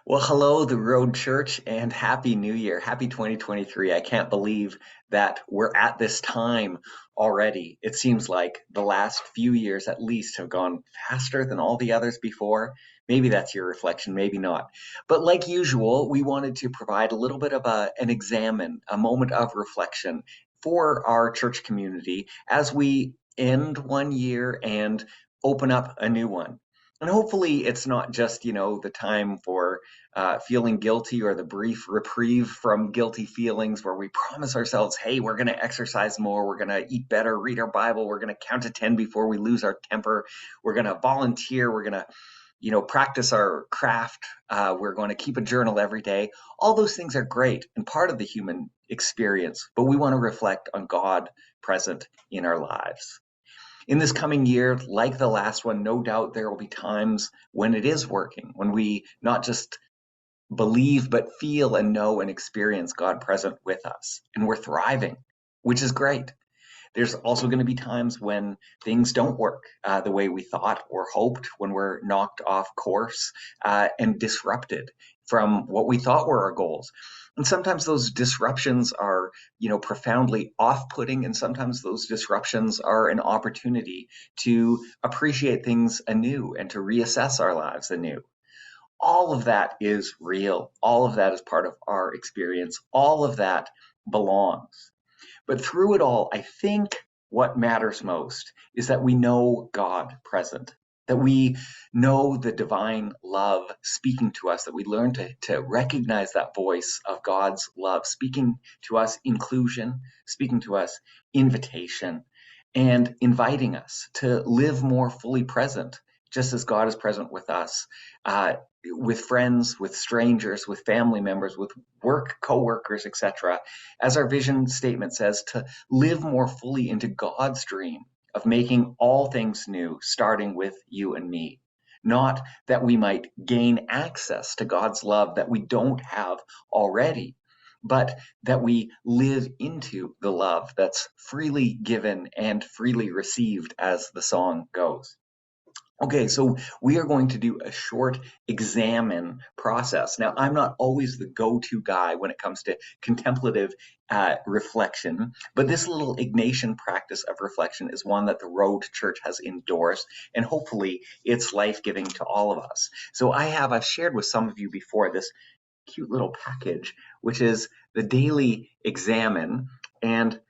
Well, hello, the Road Church, and Happy New Year. Happy 2023. I can't believe that we're at this time already. It seems like the last few years, at least, have gone faster than all the others before. Maybe that's your reflection, maybe not. But like usual, we wanted to provide a little bit of an examen, a moment of reflection for our church community as we end one year and open up a new one. And hopefully it's not just, the time for feeling guilty or the brief reprieve from guilty feelings where we promise ourselves, hey, we're going to exercise more, we're going to eat better, read our Bible, we're going to count to 10 before we lose our temper, we're going to volunteer, we're going to practice our craft. We're going to keep a journal every day. All those things are great and part of the human experience, but we want to reflect on God present in our lives. In this coming year, like the last one, no doubt there will be times when it is working, when we not just believe, but feel and know and experience God present with us, and we're thriving, which is great. There's also going to be times when things don't work the way we thought or hoped, when we're knocked off course and disrupted from what we thought were our goals. And sometimes those disruptions are, profoundly off-putting, and sometimes those disruptions are an opportunity to appreciate things anew and to reassess our lives anew. All of that is real. All of that is part of our experience. All of that belongs. But through it all, I think what matters most is that we know God present, that we know the divine love speaking to us, that we learn to recognize that voice of God's love, speaking to us inclusion, speaking to us invitation, and inviting us to live more fully present, just as God is present with us, with friends, with strangers, with family members, with work co-workers, etc. As our vision statement says, to live more fully into God's dream of making all things new, starting with you and me. Not that we might gain access to God's love that we don't have already, but that we live into the love that's freely given and freely received, as the song goes. Okay, so we are going to do a short examen process. Now, I'm not always the go-to guy when it comes to contemplative reflection, but this little Ignatian practice of reflection is one that the Road Church has endorsed, and hopefully it's life-giving to all of us. So I've shared with some of you before this cute little package, which is the daily examen, and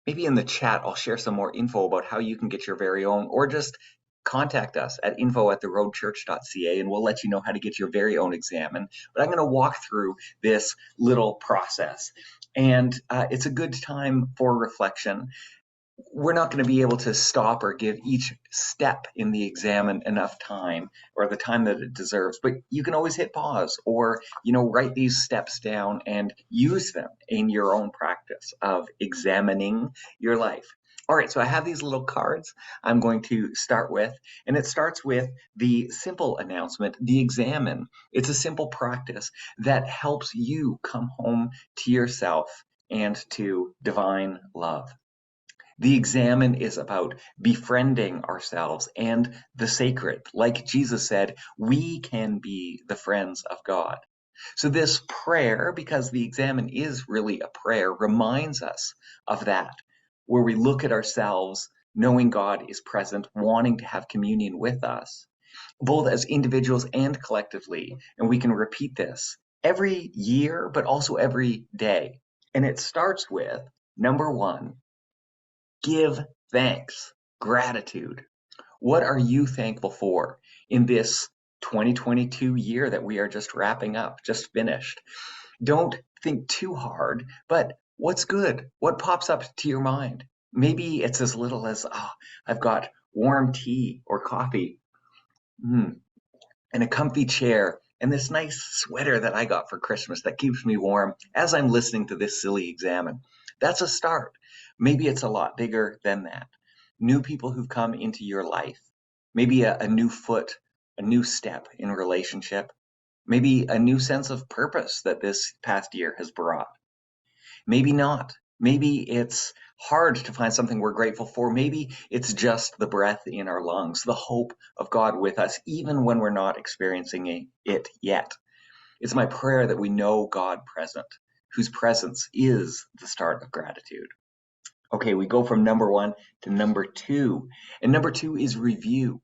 maybe in the chat I'll share some more info about how you can get your very own, or just contact us at info@theroadchurch.ca and we'll let you know how to get your very own examen. But I'm going to walk through this little process. And it's a good time for reflection. We're not going to be able to stop or give each step in the examen enough time, or the time that it deserves, but you can always hit pause or, write these steps down and use them in your own practice of examining your life. All right, so I have these little cards I'm going to start with, and it starts with the simple announcement, the examen. It's a simple practice that helps you come home to yourself and to divine love. The examen is about befriending ourselves and the sacred. Like Jesus said, we can be the friends of God. So this prayer, because the examen is really a prayer, reminds us of that, where we look at ourselves, knowing God is present, wanting to have communion with us, both as individuals and collectively. And we can repeat this every year, but also every day. And it starts with, number one, give thanks, gratitude. What are you thankful for in this 2022 year that we are just wrapping up, just finished? Don't think too hard, but what's good? What pops up to your mind? Maybe it's as little as, I've got warm tea or coffee, and a comfy chair, and this nice sweater that I got for Christmas that keeps me warm as I'm listening to this silly examen. That's a start. Maybe it's a lot bigger than that. New people who've come into your life, maybe a new foot, a new step in relationship, maybe a new sense of purpose that this past year has brought. Maybe not. Maybe it's hard to find something we're grateful for. Maybe it's just the breath in our lungs, the hope of God with us, even when we're not experiencing it yet. It's my prayer that we know God present, whose presence is the start of gratitude. Okay, we go from number one to number two. And number two is review.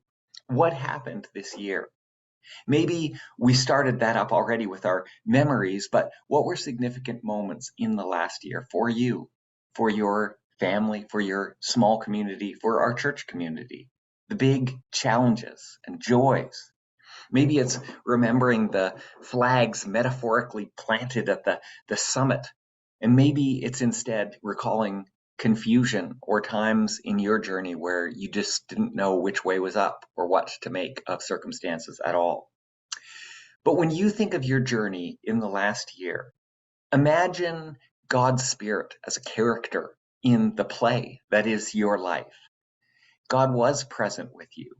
What happened this year? Maybe we started that up already with our memories, but what were significant moments in the last year for you, for your family, for your small community, for our church community? The big challenges and joys. Maybe it's remembering the flags metaphorically planted at the summit. And maybe it's instead recalling confusion or times in your journey where you just didn't know which way was up or what to make of circumstances at all. But when you think of your journey in the last year, imagine God's Spirit as a character in the play that is your life. God was present with you.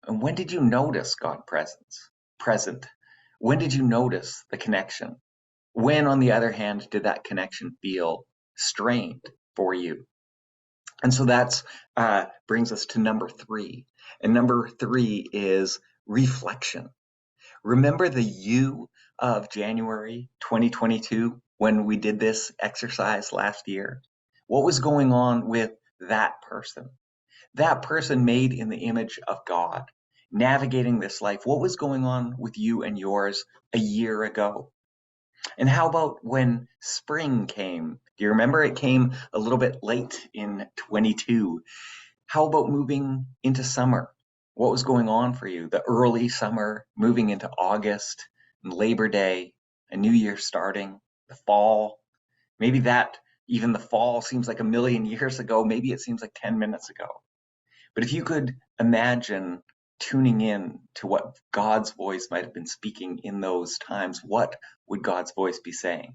And when did you notice God present? When did you notice the connection? When, on the other hand, did that connection feel strained for you? And so that brings us to number three. And number three is reflection. Remember the you of January 2022 when we did this exercise last year? What was going on with that person? That person made in the image of God, navigating this life. What was going on with you and yours a year ago? And how about when spring came? Do you remember it came a little bit late in 22? How about moving into summer? What was going on for you? The early summer, moving into August, and Labor Day, a new year starting, the fall. Maybe even the fall seems like a million years ago. Maybe it seems like 10 minutes ago. But if you could imagine tuning in to what God's voice might have been speaking in those times, what would God's voice be saying?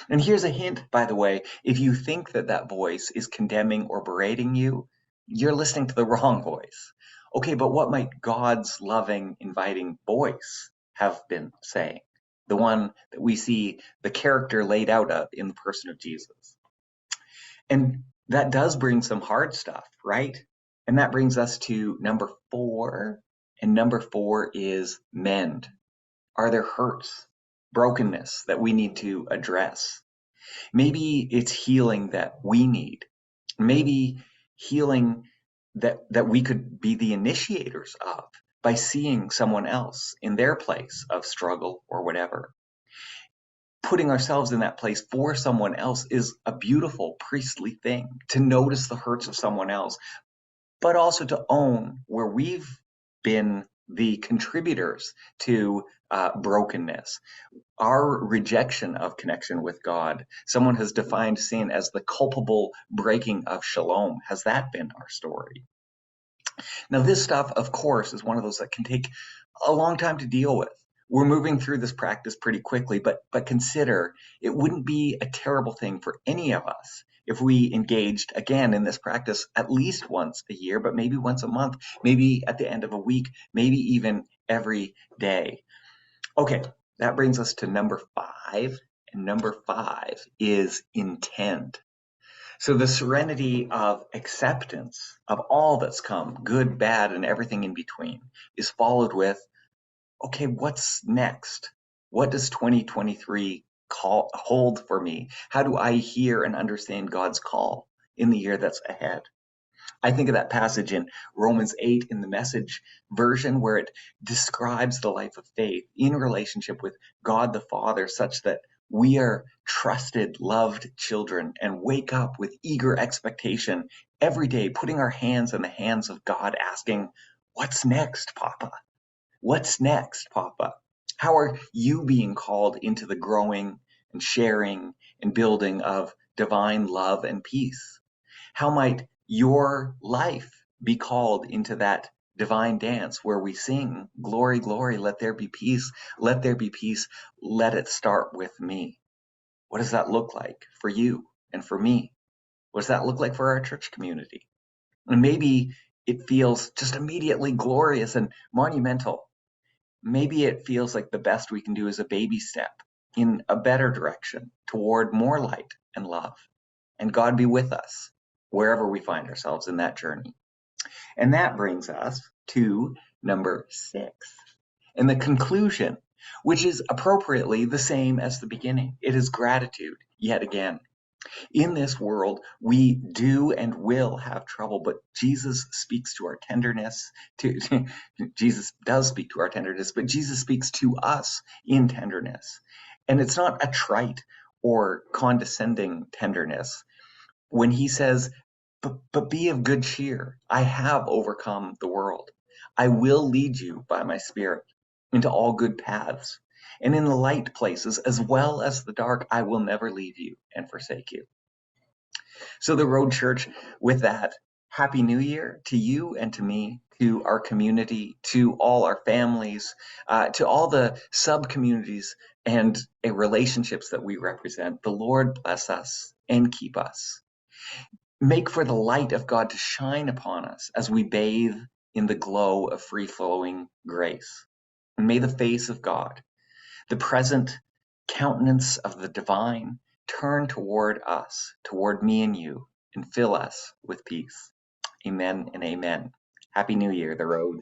And here's a hint, by the way, if you think that voice is condemning or berating you, you're listening to the wrong voice. Okay, but what might God's loving, inviting voice have been saying? The one that we see the character laid out of in the person of Jesus. And that does bring some hard stuff, right? And that brings us to number four. And number four is mend. Are there hurts, brokenness that we need to address? Maybe it's healing that we need. Maybe healing that we could be the initiators of by seeing someone else in their place of struggle or whatever. Putting ourselves in that place for someone else is a beautiful priestly thing, to notice the hurts of someone else, but also to own where we've been the contributors to brokenness. Our rejection of connection with God. Someone has defined sin as the culpable breaking of shalom. Has that been our story? Now, this stuff, of course, is one of those that can take a long time to deal with. We're moving through this practice pretty quickly, but consider it wouldn't be a terrible thing for any of us if we engaged again in this practice at least once a year, but maybe once a month, maybe at the end of a week, maybe even every day. Okay, that brings us to number five, and number five is intend. So the serenity of acceptance of all that's come, good, bad, and everything in between, is followed with, okay, what's next? What does 2023 hold for me? How do I hear and understand God's call in the year that's ahead? I think of that passage in Romans 8 in the Message version where it describes the life of faith in relationship with God the Father such that we are trusted, loved children and wake up with eager expectation every day, putting our hands in the hands of God, asking, what's next, Papa? What's next, Papa? How are you being called into the growing and sharing and building of divine love and peace? How might your life be called into that divine dance where we sing, glory, glory, let there be peace, let there be peace, let it start with me? What does that look like for you and for me? What does that look like for our church community? And maybe it feels just immediately glorious and monumental. Maybe it feels like the best we can do is a baby step in a better direction toward more light and love. And God be with us wherever we find ourselves in that journey. And that brings us to number 6. And the conclusion which is appropriately the same as the beginning. It is gratitude yet again. In this world, we do and will have trouble, but Jesus speaks to our tenderness. Jesus does speak to our tenderness, but Jesus speaks to us in tenderness. And it's not a trite or condescending tenderness. When he says, but be of good cheer, I have overcome the world. I will lead you by my Spirit into all good paths. And in the light places, as well as the dark, I will never leave you and forsake you. So the Road Church, with that, Happy New Year to you and to me, to our community, to all our families, to all the sub-communities and relationships that we represent. The Lord bless us and keep us. Make for the light of God to shine upon us as we bathe in the glow of free-flowing grace. And may the face of God, the present countenance of the divine, turn toward us, toward me and you, and fill us with peace. Amen and amen. Happy New Year, The Road.